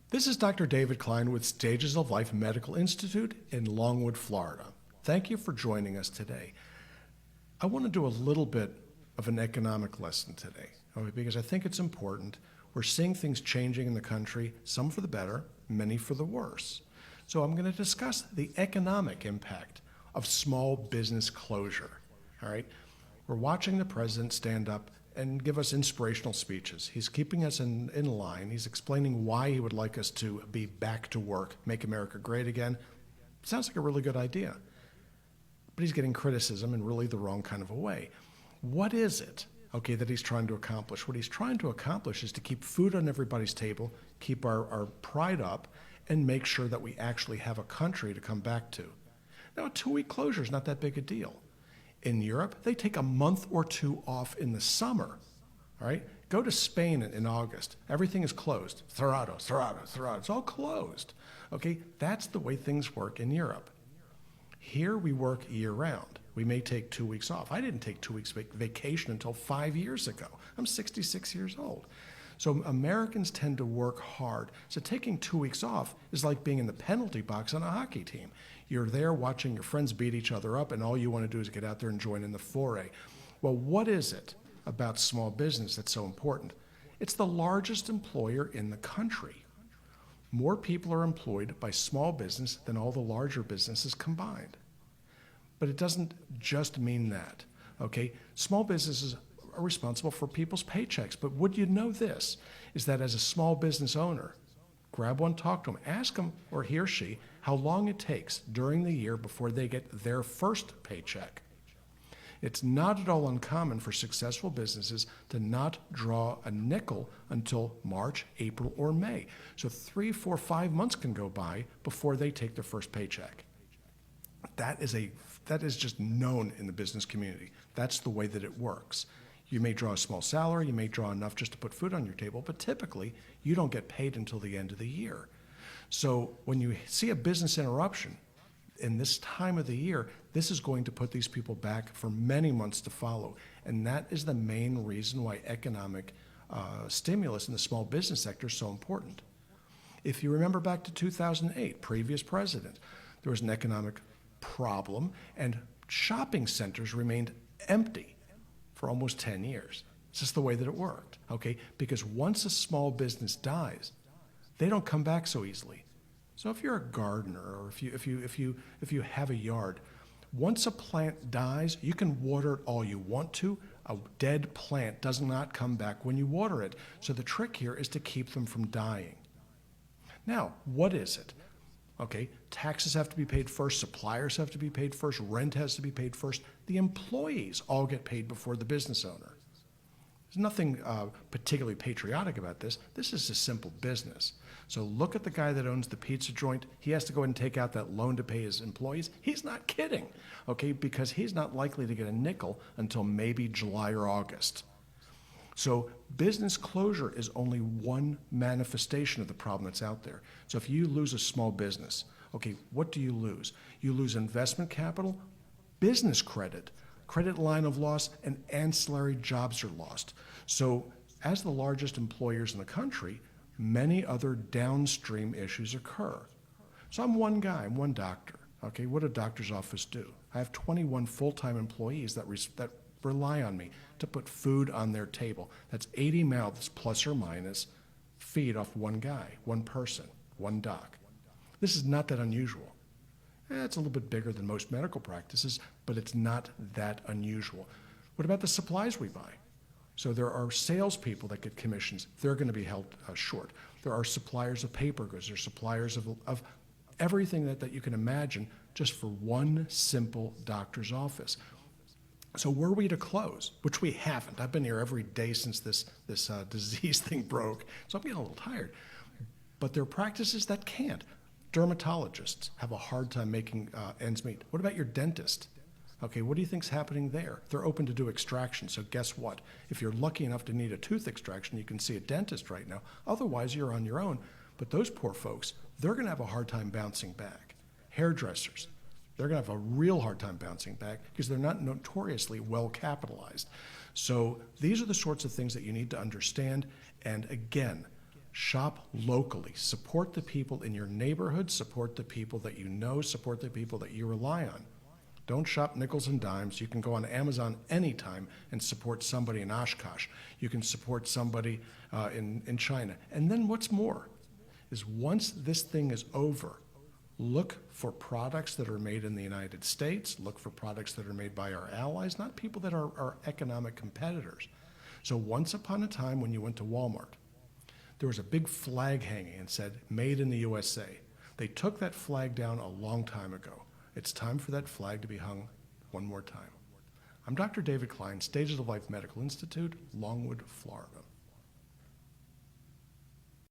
This is Dr. David Klein with Stages of Life Medical Institute in Longwood, Florida. Thank you for joining us today. I want to do a little bit of an economic lesson today, okay, because I think it's important. We're seeing things changing in the country, some for the better, many for the worse. So I'm going to discuss the economic impact of small business closure. All right, we're watching the president stand up and give us inspirational speeches. He's keeping us in line. He's explaining why he would like us to be back to work, make America great again. Sounds like a really good idea. But he's getting criticism in really the wrong kind of a way. What is it, okay, that he's trying to accomplish? What he's trying to accomplish is to keep food on everybody's table, keep our pride up, and make sure that we actually have a country to come back to. Now, a 2-week closure is not that big a deal. In Europe, they take a month or two off in the summer, all right? Go to Spain in August. Everything is closed. Cerrado. It's all closed, okay? That's the way things work in Europe. Here, we work year-round. We may take 2 weeks off. I didn't take 2 weeks vacation until 5 years ago. I'm 66 years old. So Americans tend to work hard. So taking 2 weeks off is like being in the penalty box on a hockey team. You're there watching your friends beat each other up, and all you want to do is get out there and join in the foray. Well, what is it about small business that's so important? It's the largest employer in the country. More people are employed by small business than all the larger businesses combined. But it doesn't just mean that, okay? Small businesses are responsible for people's paychecks. But would you know this, is that as a small business owner, grab one, talk to them, ask him or he or she how long it takes during the year before they get their first paycheck. It's not at all uncommon for successful businesses to not draw a nickel until March, April, or May. So 3, 4, 5 months can go by before they take their first paycheck. That is just known in the business community. That's the way that it works. You may draw a small salary, you may draw enough just to put food on your table, but typically you don't get paid until the end of the year. So when you see a business interruption in this time of the year, this is going to put these people back for many months to follow. And that is the main reason why economic stimulus in the small business sector is so important. If you remember back to 2008, previous president, there was an economic problem and shopping centers remained empty for almost 10 years. It's just the way that it worked, okay? Because once a small business dies, they don't come back so easily. So if you're a gardener or if you have a yard, once a plant dies, you can water it all you want to. A dead plant does not come back when you water it. So the trick here is to keep them from dying. Now, what is it? Okay, taxes have to be paid first, suppliers have to be paid first, rent has to be paid first. The employees all get paid before the business owner. There's nothing particularly patriotic about this. This is a simple business. So look at the guy that owns the pizza joint. He has to go ahead and take out that loan to pay his employees. He's not kidding, okay, because he's not likely to get a nickel until maybe July or August. So business closure is only one manifestation of the problem that's out there. So if you lose a small business, okay, what do you lose? You lose investment capital, business credit, credit line of loss, and ancillary jobs are lost. So as the largest employers in the country, many other downstream issues occur. So I'm one guy, I'm one doctor. Okay, what do a doctor's office do? I have 21 full-time employees that rely on me to put food on their table. That's 80 mouths plus or minus feed off one guy, one person, one doc. This is not that unusual. It's a little bit bigger than most medical practices, but it's not that unusual. What about the supplies we buy? So there are salespeople that get commissions. They're going to be held short. There are suppliers of paper goods. There are suppliers of everything that you can imagine just for one simple doctor's office. So were we to close, which we haven't. I've been here every day since this disease thing broke, so I'm getting a little tired. But there are practices that can't. Dermatologists have a hard time making ends meet. What about your dentist? Okay, what do you think's happening there? They're open to do extraction, so guess what? If you're lucky enough to need a tooth extraction, you can see a dentist right now. Otherwise, you're on your own. But those poor folks, they're going to have a hard time bouncing back. Hairdressers, they're going to have a real hard time bouncing back because they're not notoriously well capitalized. So these are the sorts of things that you need to understand. And again, Shop locally. Support the people in your neighborhood. Support the people that you know. Support the people that you rely on. Don't shop nickels and dimes. You can go on Amazon anytime and support somebody in Oshkosh. You can support somebody in China. And then what's more is once this thing is over, look for products that are made in the United States. Look for products that are made by our allies, not people that are our economic competitors. So once upon a time when you went to Walmart, there was a big flag hanging and said, made in the USA. They took that flag down a long time ago. It's time for that flag to be hung one more time. I'm Dr. David Klein, Stages of Life Medical Institute, Longwood, Florida.